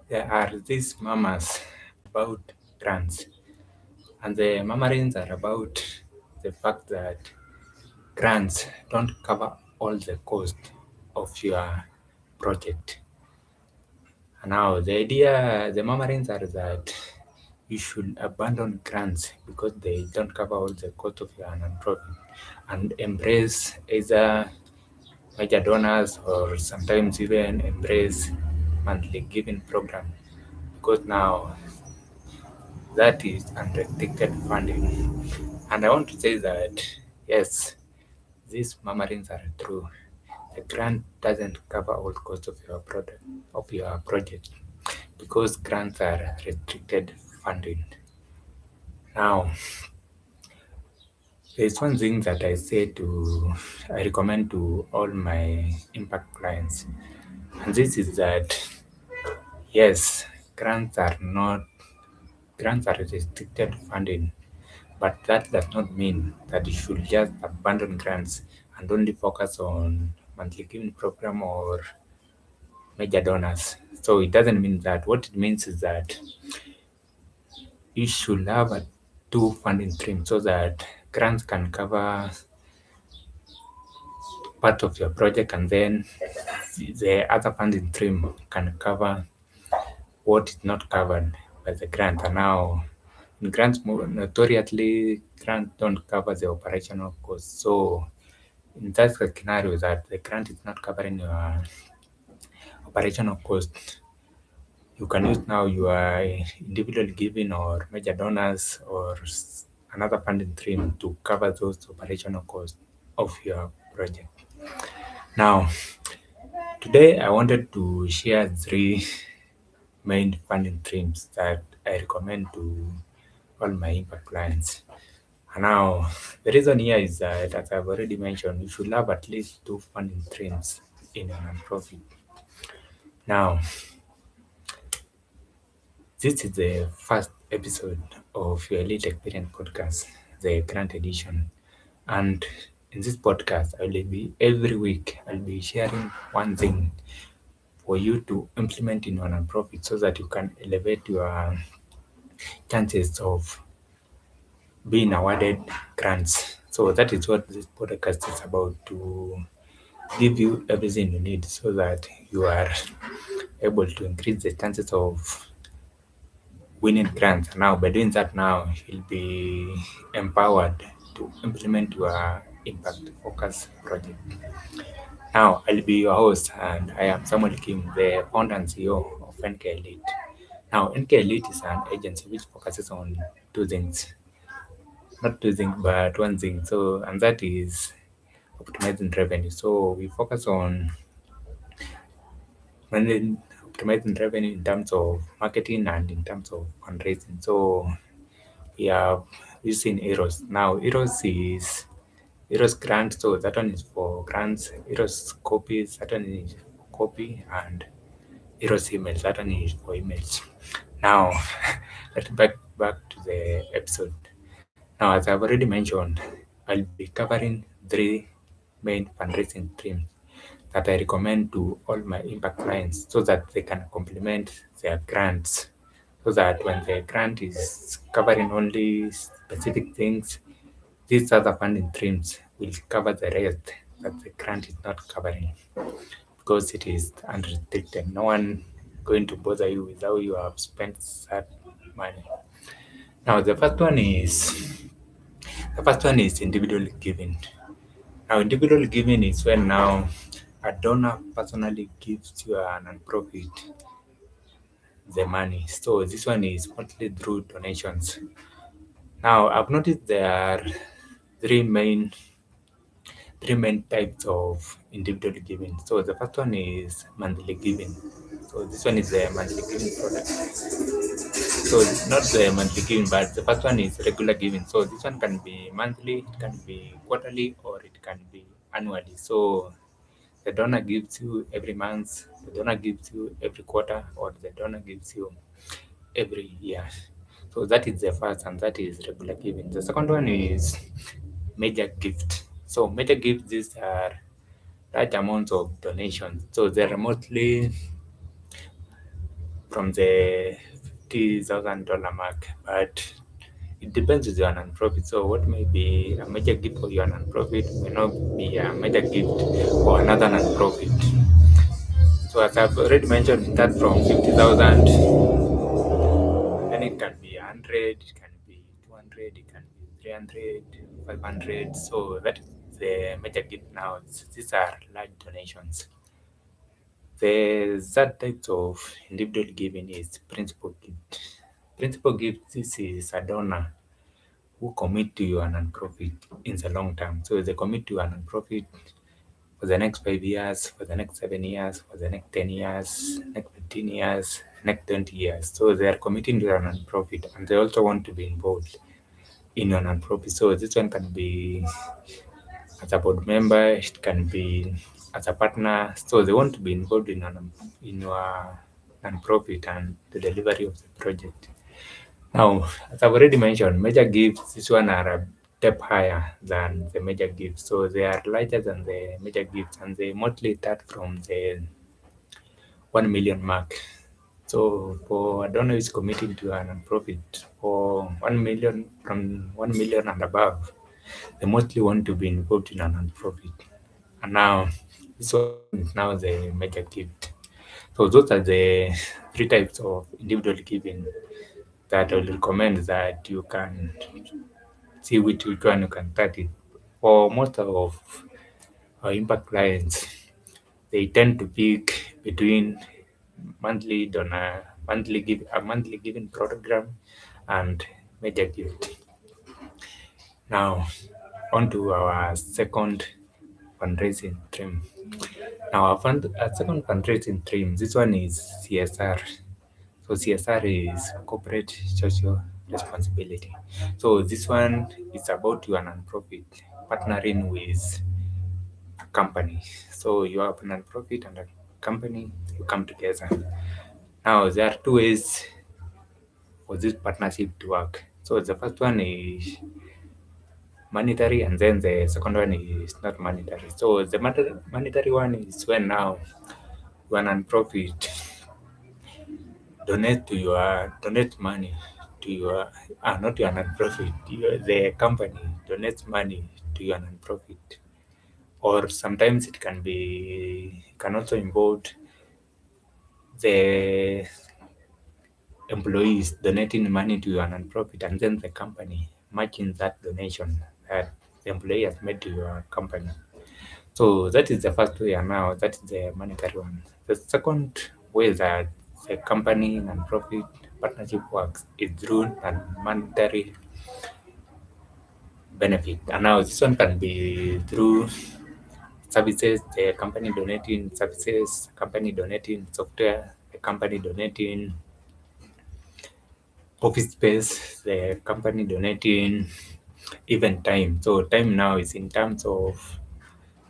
there are these mamas about grants, and the mamarins are about the fact that grants don't cover all the cost of your project. Now, the mamarins are that you should abandon grants because they don't cover all the cost of your nonprofit and embrace either major donors or sometimes even embrace monthly giving program because now that is unrestricted funding. And I want to say that yes, these murmurings are true. The grant doesn't cover all costs of your product of your project because grants are restricted funding. Now, there's one thing that I recommend to all my impact clients, and this is that yes, grants are restricted funding, but that does not mean that you should just abandon grants and only focus on monthly giving program or major donors. So it doesn't mean that. What it means is that you should have a two funding streams so that grants can cover part of your project and then the other funding stream can cover what is not covered by the grant. And now in grants notoriously grants don't cover the operational costs. So in that scenario that the grant is not covering your operational cost, you can use now your individual giving or major donors or another funding stream to cover those operational costs of your project. Now, today I wanted to share three main funding streams that I recommend to all my impact clients. And now, the reason here is that, as I've already mentioned, you should have at least two funding streams in a nonprofit. Now, this is the first episode of your Elite Experience podcast, the Grant Edition. And in this podcast, I will be every week, I'll be sharing one thing for you to implement in your nonprofit so that you can elevate your chances of being awarded grants. So that is what this podcast is about, to give you everything you need so that you are able to increase the chances of winning grants. Now, by doing that, now you'll be empowered to implement your impact focus project. Now, I'll be your host, and I am Samuel Kim, the founder and CEO of NK Elite. Now, NK Elite is an agency which focuses on two things, not two things, but one thing. So, and that is optimizing revenue. So, we focus on managing optimizing revenue in terms of marketing and in terms of fundraising. So, we are using Eros. Now, Eros grant, so that one is for grants. Eros copies, that one is for copy, and Eros emails, that one is for emails. Now, let's back to the episode. Now, as I've already mentioned, I'll be covering three main fundraising streams that I recommend to all my impact clients so that they can complement their grants. So that when the grant is covering only specific things, these other funding streams will cover the rest that the grant is not covering because it is unrestricted. No one going to bother you with how you have spent that money. Now the first one is individual giving. Now individual giving is when now a donor personally gives you a nonprofit the money. So this one is mostly through donations. Now I've noticed there are three main three main types of individual giving. So the first one is monthly giving. So this one is the monthly giving product. So not the monthly giving, but the first one is regular giving. So this one can be monthly, it can be quarterly, or it can be annually. So the donor gives you every month, the donor gives you every quarter, or the donor gives you every year. So that is the first, and that is regular giving. The second one is major gift. So major gifts, these are large amounts of donations. So they're mostly from the $50,000 mark, but it depends with your non-profit. So what may be a major gift for your non-profit may not be a major gift for another non-profit. So as I've already mentioned, it starts from 50,000, then it can be 100, it can be 200, it can be 300, 500. So that is the major gift now. These are large donations. The third type of individual giving is principal gift. Principal gift, this is a donor who commit to your non-profit in the long term. So they commit to your non-profit for the next 5 years, for the next 7 years, for the next 10 years, next 15 years, next 20 years. So they are committing to your non-profit and they also want to be involved in your non-profit. So this one can be as a board member, it can be as a partner. So they want to be involved in your non-profit and the delivery of the project. Now, as I've already mentioned, major gifts, this one are a step higher than the major gifts. So they are larger than the major gifts and they mostly start from the 1 million mark. So for a donor who is committing to a non-profit for 1 million, from 1 million and above, they mostly want to be involved in a non-profit. And now, this one is now the major gift. So those are the three types of individual giving that I will recommend that you can see which one you can start it. For most of our impact clients, they tend to pick between a monthly giving program and major gift. Now, on to our second fundraising stream. Now, our second fundraising stream, this one is CSR. So CSR is corporate social responsibility. So this one is about your non-profit partnering with a company. So you have a non-profit and a company, you come together. Now there are two ways for this partnership to work. So the first one is monetary and then the second one is not monetary. So the monetary one is when now you are non-profit donate money to your not your non-profit, the company donates money to your non-profit. Or sometimes it can also involve the employees donating money to your non-profit and then the company matching that donation that the employee has made to your company. So that is the first way, and now that is the monetary one. The second way that the company non-profit partnership works is through monetary benefit. And now this one can be through services, the company donating services, company donating software, the company donating office space, the company donating even time. So time now is in terms of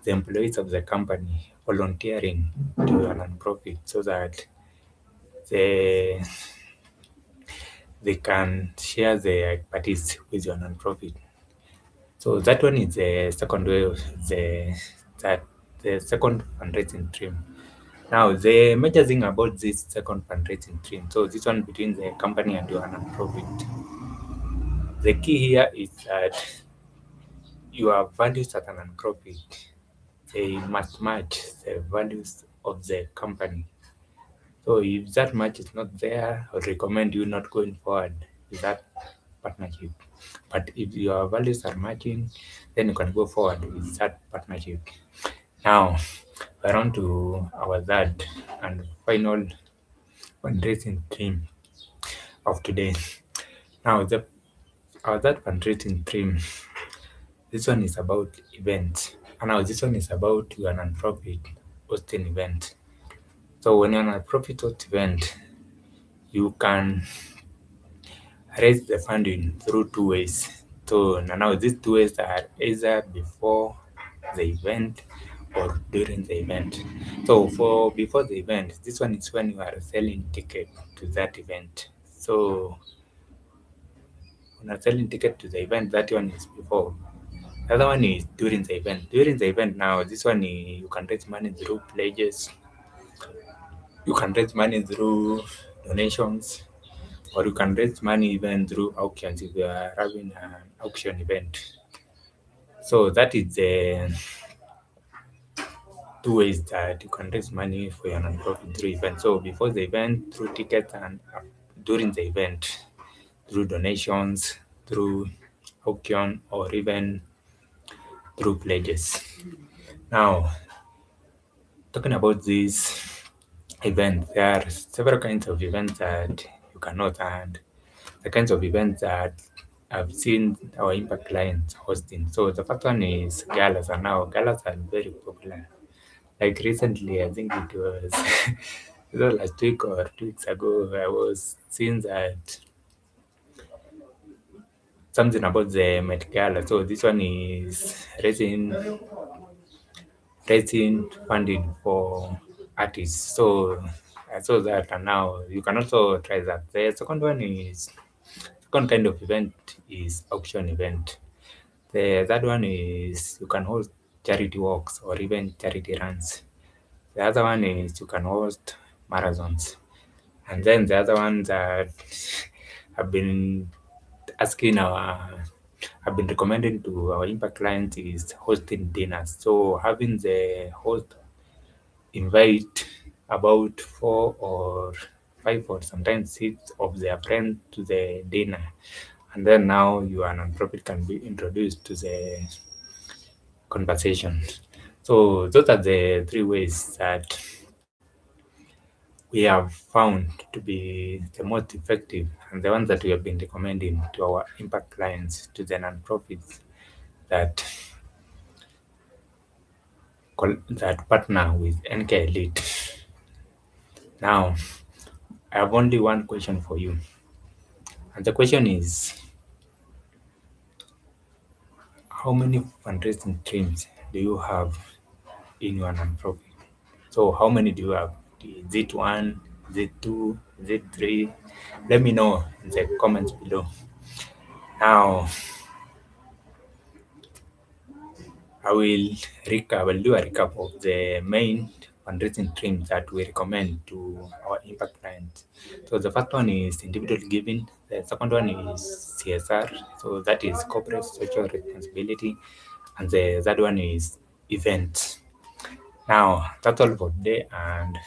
the employees of the company volunteering to a non-profit so that they they can share their expertise with your non-profit. So that one is the second way of the second fundraising stream. Now the major thing about this second fundraising stream, so this one between the company and your non-profit. The key here is that your values as a non-profit, they must match the values of the company. So if that match is not there, I would recommend you not going forward with that partnership. But if your values are matching, then you can go forward with that partnership. Now, we're on to our third and final fundraising theme of today. Now, our third fundraising theme, this one is about events. And now this one is about your non-profit hosting event. So when you're a non-profit host event, you can raise the funding through two ways. So now these two ways are either before the event or during the event. So for before the event, this one is when you are selling ticket to that event. So when you're selling ticket to the event, that one is before. The other one is during the event. During the event now, this one you can raise money through pledges. You can raise money through donations, or you can raise money even through auctions if you are having an auction event. So that is the two ways that you can raise money for your nonprofit through event. So before the event, through tickets, and during the event, through donations, through auction, or even through pledges. Now, talking about these events, there are several kinds of events that you cannot, and the kinds of events that I've seen our impact clients hosting. So the first one is galas, and now galas are very popular. Like recently, I think it was either last week or 2 weeks ago, I was seeing that something about the Met Gala. So this one is raising funding for artists. So I saw that, and now you can also try that. The second kind of event is auction event. The third one is you can host charity walks or even charity runs. The other one is you can host marathons. And then the other one that I've been asking our I've been recommending to our impact clients is hosting dinners. So having the host invite about 4 or 5 or sometimes 6 of their friends to the dinner. And then now your nonprofit can be introduced to the conversation. So those are the three ways that we have found to be the most effective and the ones that we have been recommending to our impact clients, to the nonprofits that that partner with NK Elite. Now, I have only one question for you, and the question is: how many fundraising streams do you have in your nonprofit? So, how many do you have? Is it one? Is it two? Is it three? Let me know in the comments below. Now, I will do a recap of the main fundraising streams that we recommend to our impact clients. So the first one is individual giving. The second one is CSR. So that is corporate social responsibility. And the third one is events. Now that's all for today, and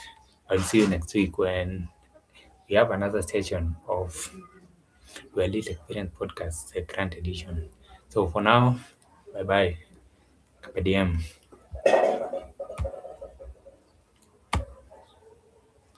I'll see you next week when we have another session of your Elite Experience Podcast, the Grant Edition. So for now, bye bye. KDM.